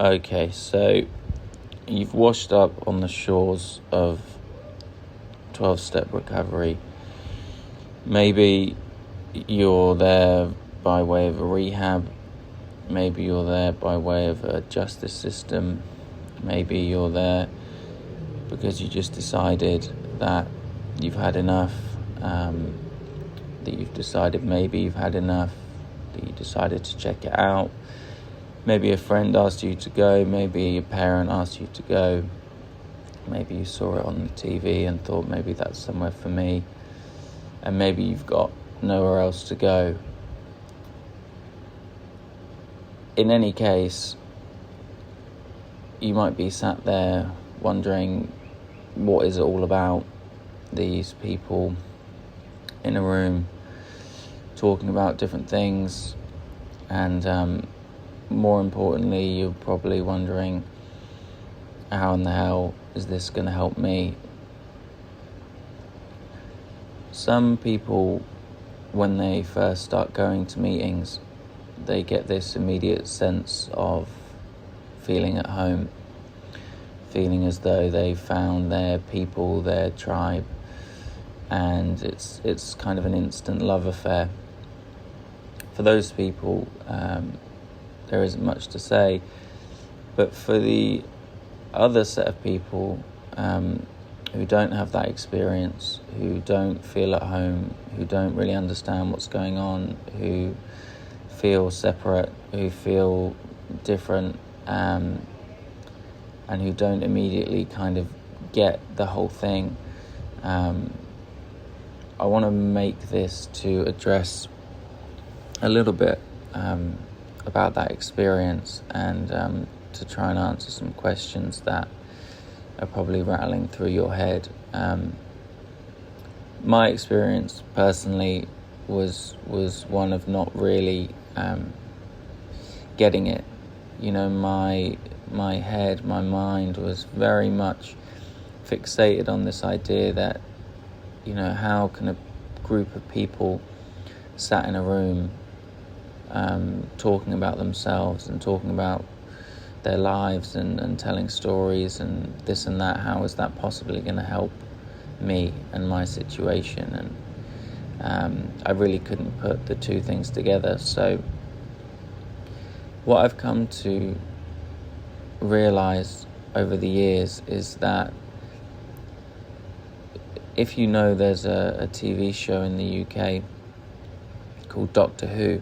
Okay, so you've washed up on the shores of 12-step recovery. Maybe you're there by way of a rehab. Maybe you're there by way of a justice system. Maybe you're there because you just decided that you've had enough, that you've decided maybe you've had enough, that you decided to check it out. Maybe a friend asked you to go, maybe your parent asked you to go, maybe you saw it on the TV and thought maybe that's somewhere for me, and maybe you've got nowhere else to go. In any case, you might be sat there wondering, what is it all about? These people in a room talking about different things, and more importantly, you're probably wondering, how in the hell is this going to help me? Some people, when they first start going to meetings, they get this immediate sense of feeling at home, feeling as though they've found their people, their tribe, and it's kind of an instant love affair. For those people, there isn't much to say, but for the other set of people who don't have that experience, who don't feel at home, who don't really understand what's going on, who feel separate, who feel different, and who don't immediately kind of get the whole thing, I want to make this to address a little bit about that experience, and to try and answer some questions that are probably rattling through your head. My experience personally was one of not really getting it. You know, my head, my mind was very much fixated on this idea that, you know, how can a group of people sat in a room talking about themselves and talking about their lives and telling stories and this and that, how is that possibly going to help me and my situation? And I really couldn't put the two things together. So what I've come to realize over the years is that if you know, there's a TV show in the UK called Doctor Who.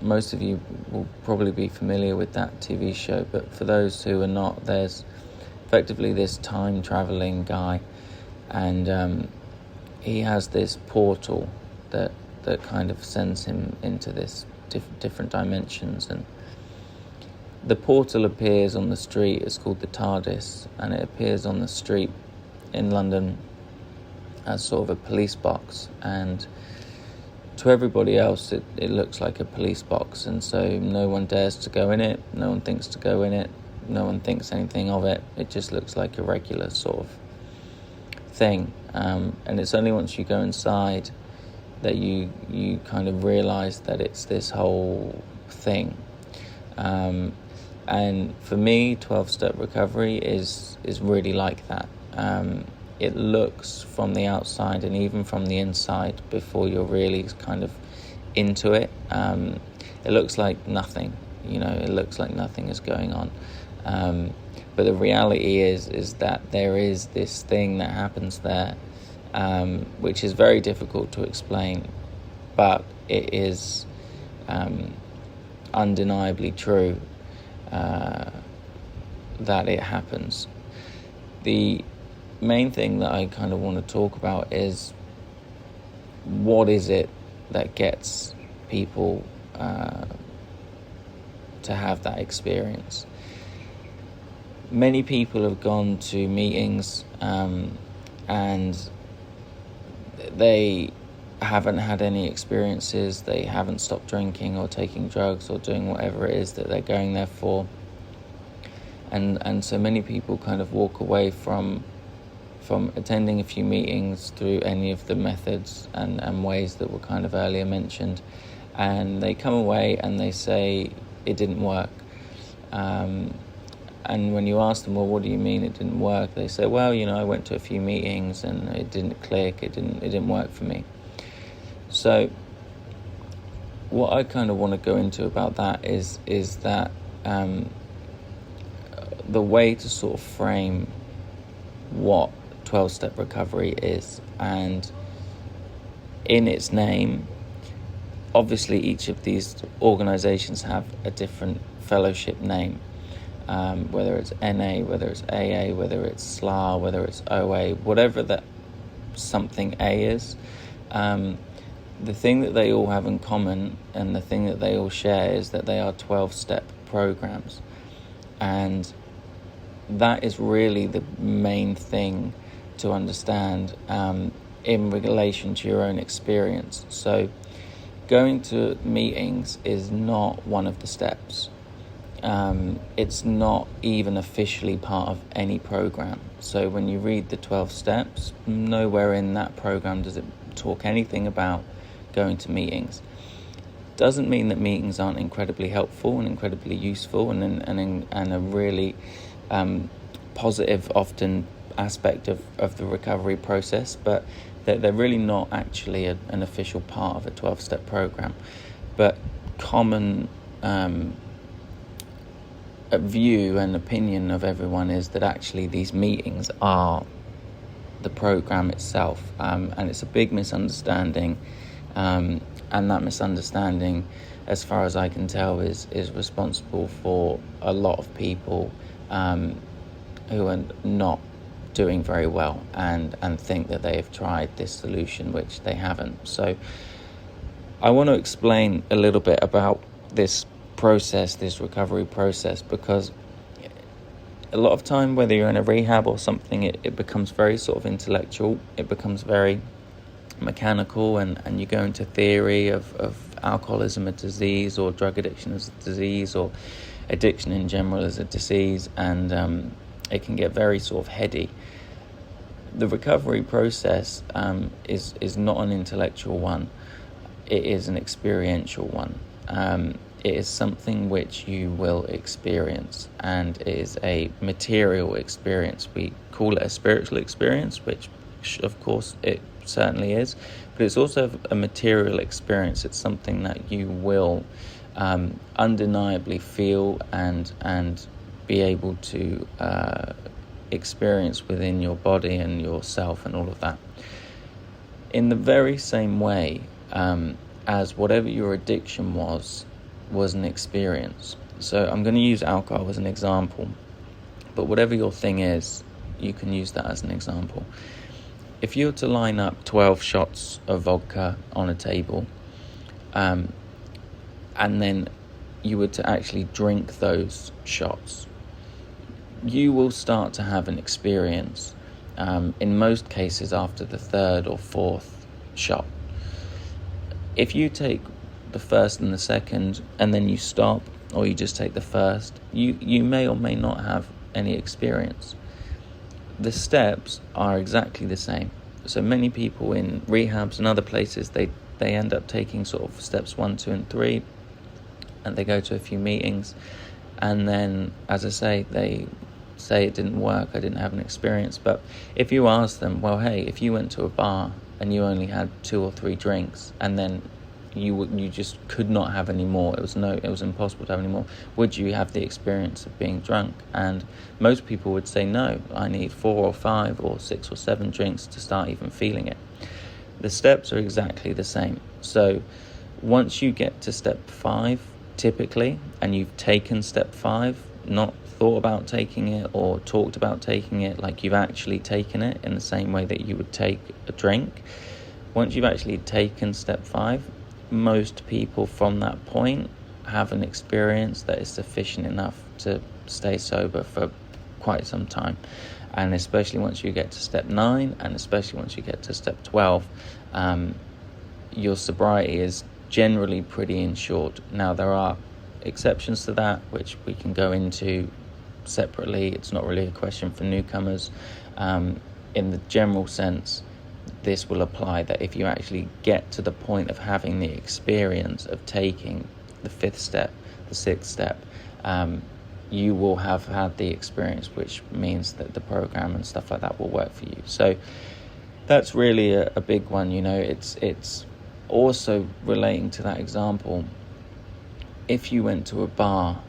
Most of you will probably be familiar with that TV show, but for those who are not, there's effectively this time-traveling guy, and he has this portal that kind of sends him into this different dimensions, and the portal appears on the street. It's called the TARDIS, and it appears on the street in London as sort of a police box, and to everybody else it looks like a police box, and so no one dares to go in it, no one thinks to go in it, no one thinks anything of it. It just looks like a regular sort of thing, and it's only once you go inside that you kind of realise that it's this whole thing. And for me, 12-step recovery is really like that. It looks from the outside and even from the inside, before you're really kind of into it, it looks like nothing. You know, it looks like nothing is going on. But the reality is that there is this thing that happens there, which is very difficult to explain, but it is undeniably true that it happens. The main thing that I kind of want to talk about is, what is it that gets people to have that experience? Many people have gone to meetings and they haven't had any experiences. They haven't stopped drinking or taking drugs or doing whatever it is that they're going there for, and so many people kind of walk away from attending a few meetings through any of the methods and ways that were kind of earlier mentioned, and they come away and they say it didn't work. And when you ask them, well, what do you mean it didn't work? They say, well, I went to a few meetings and it didn't click. It didn't work for me. So what I kind of want to go into about that is that the way to sort of frame what 12-step recovery is, and in its name, obviously each of these organizations have a different fellowship name, whether it's NA, whether it's AA, whether it's SLA, whether it's OA, whatever that something A is. The thing that they all have in common and the thing that they all share is that they are 12-step programs. And that is really the main thing to understand in relation to your own experience. So going to meetings is not one of the steps. It's not even officially part of any program. So when you read the 12 steps, nowhere in that program does it talk anything about going to meetings. Doesn't mean that meetings aren't incredibly helpful and incredibly useful and a really positive often aspect of the recovery process, but they're really not actually an official part of a 12-step program. But common view and opinion of everyone is that actually these meetings are the program itself, and it's a big misunderstanding, and that misunderstanding, as far as I can tell, is responsible for a lot of people who are not doing very well and think that they have tried this solution, which they haven't. So I want to explain a little bit about this process, this recovery process, because a lot of time, whether you're in a rehab or something, it becomes very sort of intellectual, it becomes very mechanical, and you go into theory of alcoholism as a disease, or drug addiction as a disease, or addiction in general as a disease, and it can get very sort of heady. The recovery process is not an intellectual one, it is an experiential one. It is something which you will experience, and it is a material experience. We call it a spiritual experience, which of course it certainly is, but it's also a material experience. It's something that you will undeniably feel and be able to experience within your body and yourself and all of that. In the very same way as whatever your addiction was an experience. So I'm going to use alcohol as an example, but whatever your thing is, you can use that as an example. If you were to line up 12 shots of vodka on a table, and then you were to actually drink those shots, you will start to have an experience, in most cases after the third or fourth shot. If you take the first and the second and then you stop, or you just take the first, you may or may not have any experience. The steps are exactly the same. So many people in rehabs and other places, they end up taking sort of steps 1, 2 and 3, and they go to a few meetings, and then, as I say, they say it didn't work, I didn't have an experience. But if you ask them, well, hey, if you went to a bar and you only had 2 or 3 drinks, and then you just could not have any more, it was impossible to have any more, would you have the experience of being drunk? And most people would say no, I need 4 or 5 or 6 or 7 drinks to start even feeling it. The steps are exactly the same. So once you get to step 5, typically, and you've taken step 5, not thought about taking it or talked about taking it, like you've actually taken it in the same way that you would take a drink. Once you've actually taken step 5, most people from that point have an experience that is sufficient enough to stay sober for quite some time. And especially once you get to step 9, and especially once you get to step 12, your sobriety is generally pretty insured. Now, there are exceptions to that, which we can go into separately. It's not really a question for newcomers. In the general sense, this will apply that if you actually get to the point of having the experience of taking the 5th step, the 6th step, you will have had the experience, which means that the program and stuff like that will work for you. So that's really a big one. It's also relating to that example. If you went to a bar,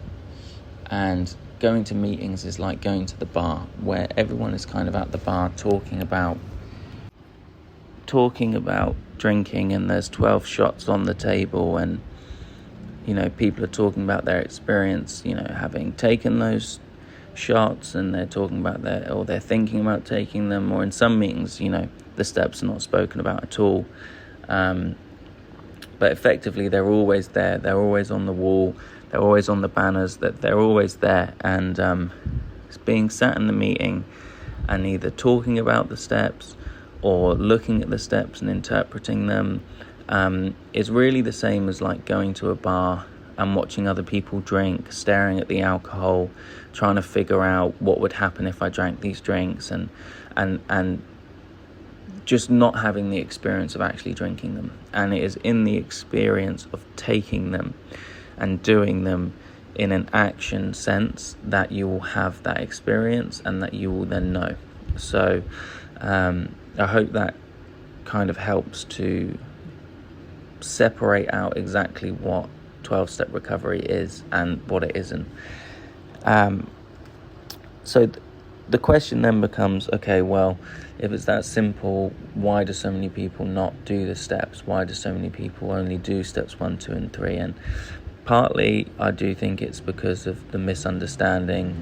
and going to meetings is like going to the bar, where everyone is kind of at the bar talking about drinking, and there's 12 shots on the table, and people are talking about their experience, having taken those shots, and they're talking about they're thinking about taking them, or in some meetings, the steps are not spoken about at all. But effectively, they're always there. They're always on the wall. They're always on the banners. That they're always there. And it's being sat in the meeting and either talking about the steps or looking at the steps and interpreting them is really the same as like going to a bar and watching other people drink, staring at the alcohol, trying to figure out what would happen if I drank these drinks, and just not having the experience of actually drinking them. And it is in the experience of taking them and doing them in an action sense that you will have that experience and that you will then know. So I hope that kind of helps to separate out exactly what 12-step recovery is and what it isn't. So the question then becomes, okay, well, if it's that simple, why do so many people not do the steps? Why do so many people only do steps 1, 2, and 3? And partly I do think it's because of the misunderstanding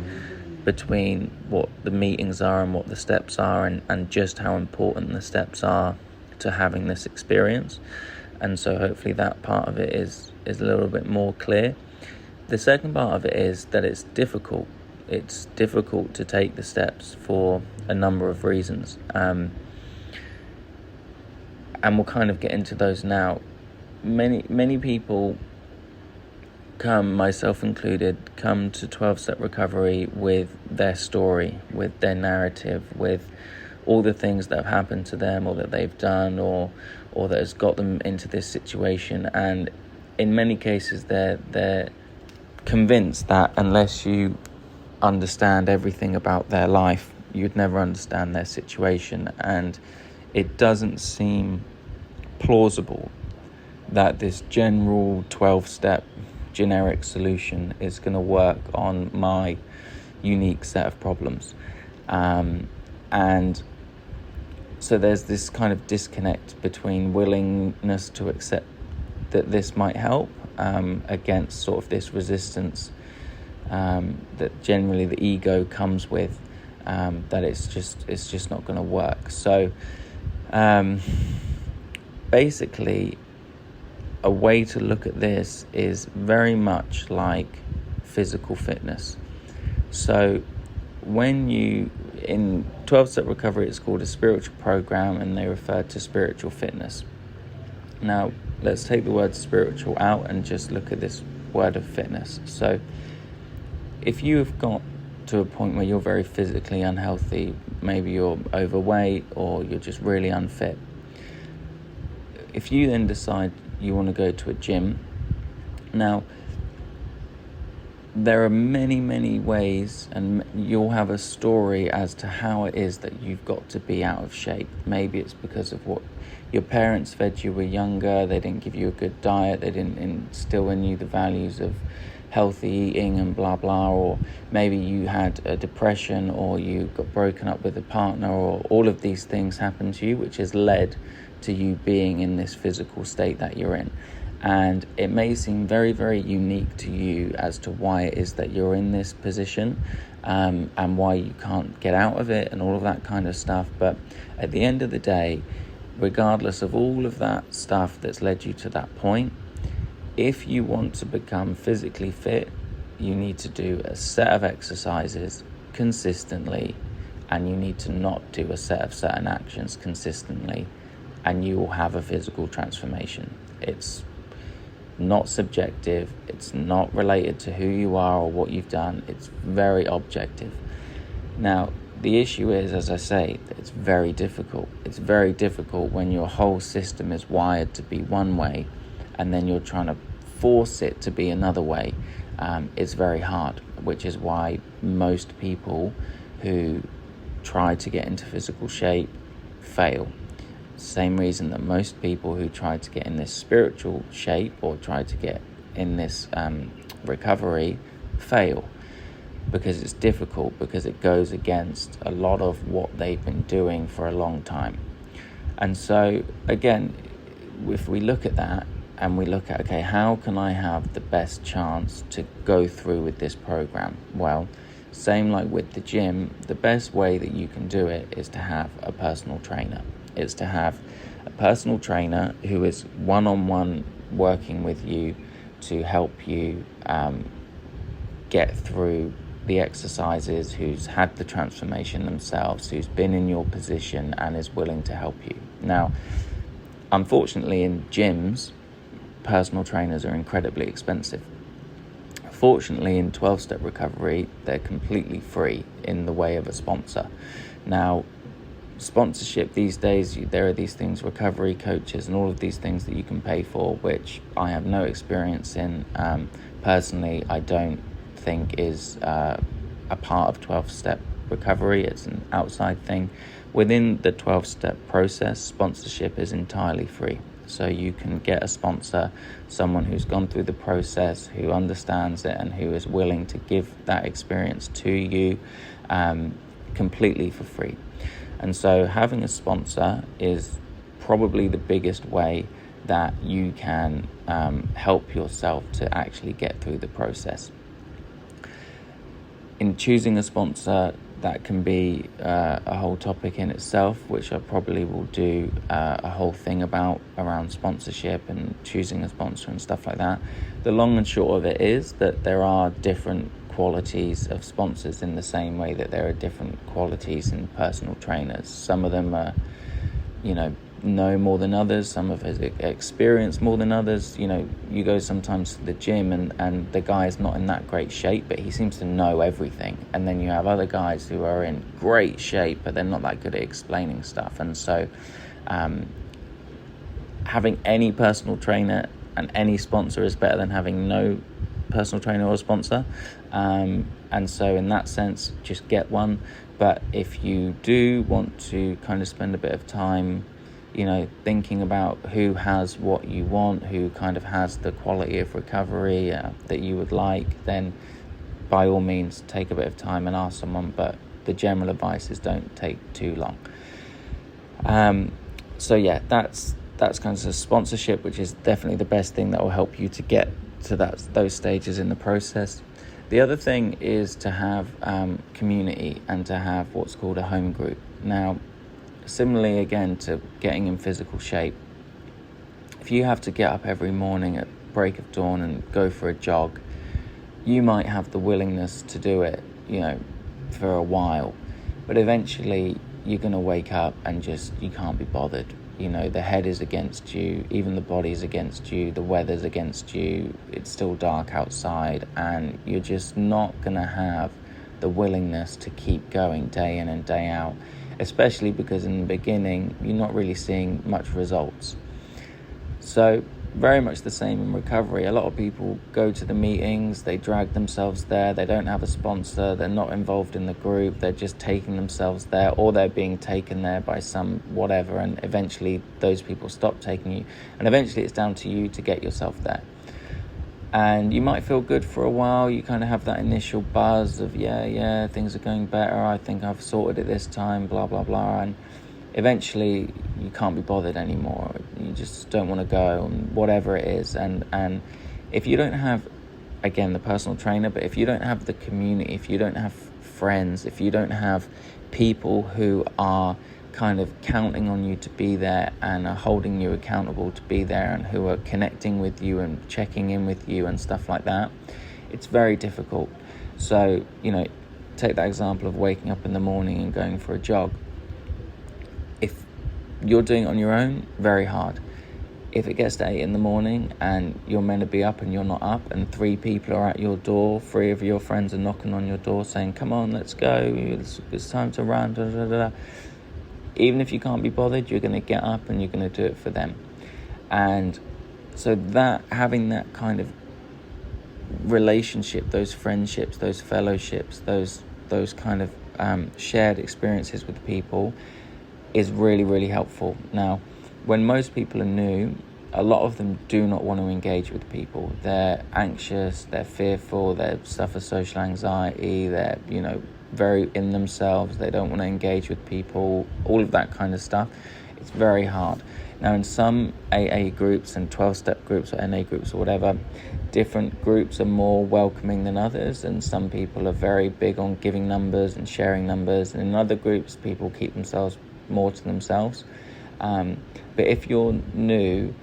between what the meetings are and what the steps are, and just how important the steps are to having this experience. And so hopefully that part of it is a little bit more clear. The second part of it is that it's difficult. It's difficult to take the steps for a number of reasons. And we'll kind of get into those now. Many people come, myself included, come to 12-step recovery with their story, with their narrative, with all the things that have happened to them or that they've done or that has got them into this situation. And in many cases they're convinced that unless you understand everything about their life, you'd never understand their situation. And it doesn't seem plausible that this general 12-step generic solution is going to work on my unique set of problems. And so there's this kind of disconnect between willingness to accept that this might help against sort of this resistance that generally the ego comes with, that it's just not going to work. So basically, a way to look at this is very much like physical fitness. So when in 12-step recovery, it's called a spiritual program, and they refer to spiritual fitness. Now, let's take the word spiritual out and just look at this word of fitness. So if you have got to a point where you're very physically unhealthy, maybe you're overweight or you're just really unfit, if you then decide you want to go to a gym, now there are many ways, and you'll have a story as to how it is that you've got to be out of shape. Maybe it's because of what your parents fed you when you were younger. They didn't give you a good diet. They didn't instill in you the values of healthy eating and blah blah. Or maybe you had a depression, or you got broken up with a partner, or all of these things happened to you, which has led to you being in this physical state that you're in. And it may seem very unique to you as to why it is that you're in this position, and why you can't get out of it and all of that kind of stuff. But at the end of the day, regardless of all of that stuff that's led you to that point, if you want to become physically fit, you need to do a set of exercises consistently, and you need to not do a set of certain actions consistently, and you will have a physical transformation. It's not subjective. It's not related to who you are or what you've done. It's very objective. Now, the issue is, as I say, it's very difficult. It's very difficult when your whole system is wired to be one way, and then you're trying to force it to be another way. it's very hard, which is why most people who try to get into physical shape fail. Same reason that most people who try to get in this spiritual shape or try to get in this recovery fail, because it's difficult, because it goes against a lot of what they've been doing for a long time. And so again, if we look at that and we look at, okay, how can I have the best chance to go through with this program? Well, same like with the gym, the best way that you can do it is to have a personal trainer. It's to have a personal trainer who is one-on-one working with you to help you get through the exercises, who's had the transformation themselves, who's been in your position and is willing to help you. Now, unfortunately, in gyms, personal trainers are incredibly expensive. Fortunately, in 12-step recovery, they're completely free in the way of a sponsor. Now, sponsorship these days, there are these things, recovery coaches and all of these things that you can pay for, which I have no experience in. Personally, I don't think is a part of 12-step recovery. It's an outside thing. Within the 12-step process, sponsorship is entirely free. So you can get a sponsor, someone who's gone through the process, who understands it, and who is willing to give that experience to you completely for free. And so having a sponsor is probably the biggest way that you can help yourself to actually get through the process. In choosing a sponsor, that can be a whole topic in itself, which I probably will do a whole thing about around sponsorship and choosing a sponsor and stuff like that. The long and short of it is that there are different qualities of sponsors in the same way that there are different qualities in personal trainers. Some of them are, know more than others. Some of us experience more than others. You go sometimes to the gym and the guy is not in that great shape, but he seems to know everything. And then you have other guys who are in great shape, but they're not that good at explaining stuff. And so having any personal trainer and any sponsor is better than having no personal trainer or sponsor. And so in that sense, just get one. But if you do want to kind of spend a bit of time thinking about who has what you want, who kind of has the quality of recovery that you would like, then by all means take a bit of time and ask someone. But the general advice is don't take too long. So yeah, that's kind of sponsorship, which is definitely the best thing that will help you to get to those stages in the process. The other thing is to have community and to have what's called a home group. Now, similarly, again, to getting in physical shape, if you have to get up every morning at break of dawn and go for a jog, you might have the willingness to do it, for a while, but eventually you're going to wake up and you can't be bothered. The head is against you, even the body's against you, the weather's against you, it's still dark outside, and you're just not going to have the willingness to keep going day in and day out, especially because in the beginning you're not really seeing much results. So very much the same in recovery. A lot of people go to the meetings, they drag themselves there, they don't have a sponsor, they're not involved in the group, they're just taking themselves there, or they're being taken there by some whatever, and eventually those people stop taking you, and eventually it's down to you to get yourself there. And you might feel good for a while, you kind of have that initial buzz of yeah, things are going better, I think I've sorted it this time, blah blah blah, and eventually you can't be bothered anymore, you just don't want to go, and whatever it is. And if you don't have, again, the personal trainer, but if you don't have the community, if you don't have friends, if you don't have people who are kind of counting on you to be there and are holding you accountable to be there, and who are connecting with you and checking in with you and stuff like that, it's very difficult. So take that example of waking up in the morning and going for a jog. If you're doing it on your own, very hard. If it gets to 8 in the morning and you're meant to be up and you're not up, and 3 people are at your door, 3 of your friends are knocking on your door saying, come on, let's go, it's time to run, da, da, da, da. Even if you can't be bothered, you're going to get up and you're going to do it for them. And so that, having that kind of relationship, those friendships, those fellowships, those kind of shared experiences with people is really, really helpful. Now, when most people are new, a lot of them do not want to engage with people. They're anxious, they're fearful, they suffer social anxiety, they're, very in themselves, they don't want to engage with people, all of that kind of stuff. It's very hard. Now, in some AA groups and 12-step groups or NA groups or whatever, different groups are more welcoming than others, and some people are very big on giving numbers and sharing numbers, and in other groups, people keep themselves more to themselves. But if you're new,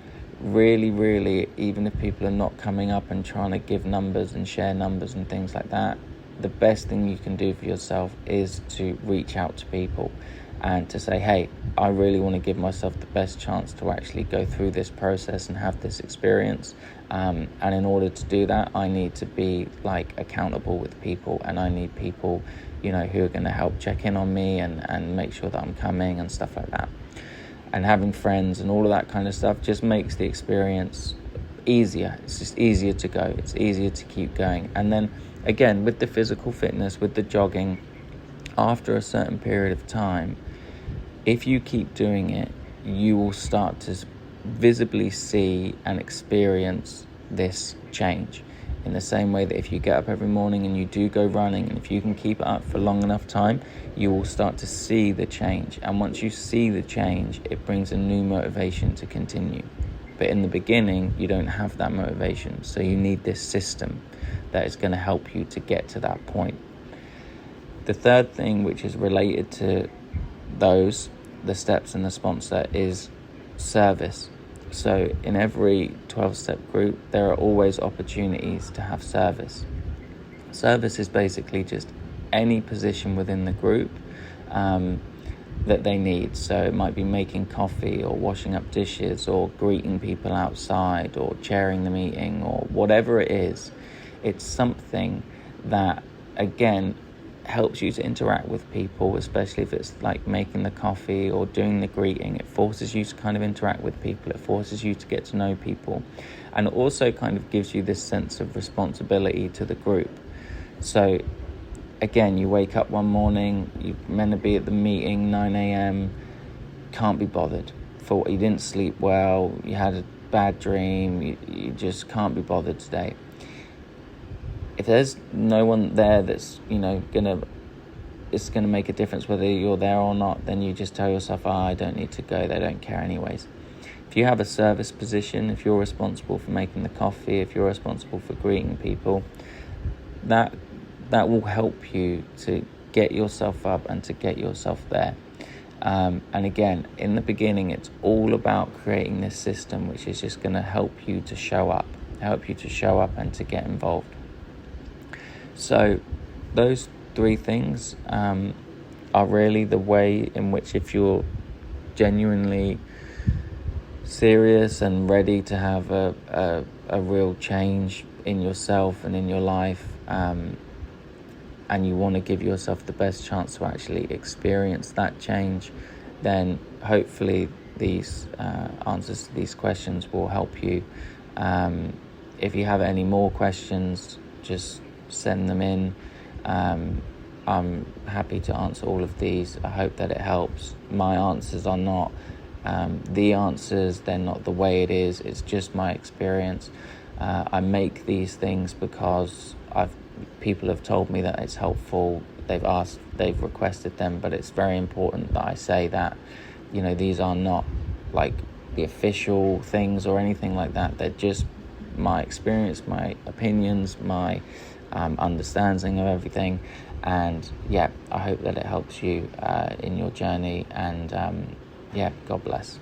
really, even if people are not coming up and trying to give numbers and share numbers and things like that, the best thing you can do for yourself is to reach out to people and to say, hey, I really want to give myself the best chance to actually go through this process and have this experience. And in order to do that, I need to be accountable with people, and I need people, who are going to help check in on me and make sure that I'm coming and stuff like that. And having friends and all of that kind of stuff just makes the experience easier. It's just easier to go. It's easier to keep going. And then again, with the physical fitness, with the jogging, after a certain period of time, if you keep doing it, you will start to visibly see and experience this change. In the same way that if you get up every morning and you do go running, and if you can keep it up for long enough time, you will start to see the change. And once you see the change, it brings a new motivation to continue. But in the beginning, you don't have that motivation. So you need this system that is going to help you to get to that point. The third thing, which is related to the steps and the sponsor, is service. So in every 12-step group, there are always opportunities to have service. Service is basically just any position within the group that they need. So it might be making coffee or washing up dishes or greeting people outside or chairing the meeting or whatever it is. It's something that, again, helps you to interact with people, especially if it's like making the coffee or doing the greeting. It forces you to kind of interact with people. It forces you to get to know people. And it also kind of gives you this sense of responsibility to the group. So again, you wake up one morning, you're meant to be at the meeting, 9 a.m, can't be bothered. You didn't sleep well, you had a bad dream, you just can't be bothered today. If there's no one there that's, it's gonna make a difference whether you're there or not, then you just tell yourself, I don't need to go, they don't care anyways. If you have a service position, if you're responsible for making the coffee, if you're responsible for greeting people, that will help you to get yourself up and to get yourself there. And again, in the beginning, it's all about creating this system, which is just going to help you to show up and to get involved. So those three things are really the way in which, if you're genuinely serious and ready to have a real change in yourself and in your life, and you want to give yourself the best chance to actually experience that change, then hopefully these answers to these questions will help you. If you have any more questions, just send them in. I'm happy to answer all of these. I hope that it helps. My answers are not the answers, they're not the way it is, it's just my experience. I make these things because people have told me that it's helpful, they've requested them, but it's very important that I say that, these are not like the official things or anything like that. They're just my experience, my opinions, my understanding of everything. And I hope that it helps you in your journey. And God bless.